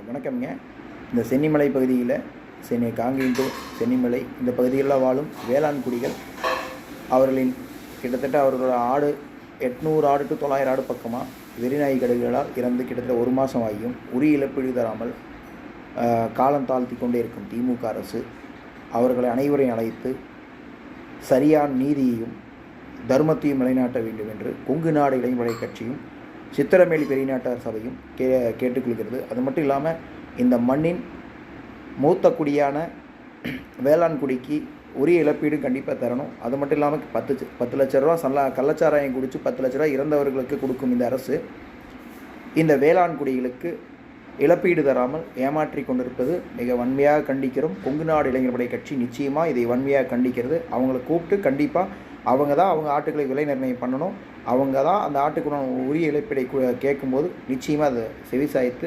வணக்கம்ங்க. இந்த சென்னிமலை பகுதியில் காங்கேயம் டு சென்னிமலை இந்த பகுதிகளில் வாழும் வேளாண் குடிகள் அவர்களின் கிட்டத்தட்ட அவர்களோட ஆடு 800 ஆடு டு 900 ஆடு பக்கமாக வெறிநாய் கடுகுகளால் இறந்து கிட்டத்தட்ட 1 மாதம் ஆகியும் உரிய இழப்பீடு தராமல் காலம் தாழ்த்தி கொண்டே இருக்கும் திமுக அரசு அவர்களை அனைவரையும் அழைத்து சரியான நீதியையும் தர்மத்தையும் நிலைநாட்ட வேண்டும் என்று கொங்கு நாடு இளைஞர் கட்சியும் சித்திரமேலி பெரியநாட்டார் சபையும் கேட்டுக்கொள்கிறது. அது மட்டும் இல்லாமல் இந்த மண்ணின் மூத்த குடியான வேளாண் குடிக்கு உரிய இழப்பீடு கண்டிப்பாக தரணும். அது மட்டும் இல்லாமல் 10 லட்ச ரூபா கள்ளச்சாராயம் குடித்து 10 லட்ச ரூபா இறந்தவர்களுக்கு கொடுக்கும் இந்த அரசு இந்த வேளாண் குடிகளுக்கு இழப்பீடு தராமல் ஏமாற்றி கொண்டிருப்பது மிக வன்மையாக கண்டிக்கிறோம். கொங்கு நாடு இளைஞர் கட்சி நிச்சயமாக இதை வன்மையாக கண்டிக்கிறது. அவங்கள கூப்பிட்டு கண்டிப்பாக அவங்க ஆட்டுக்களை விலை நிர்ணயம் பண்ணணும். அவங்க தான் அந்த ஆட்டுக்குடன் உரிய இழப்பீடை கேட்கும்போது நிச்சயமாக அதை செவிசாய்த்து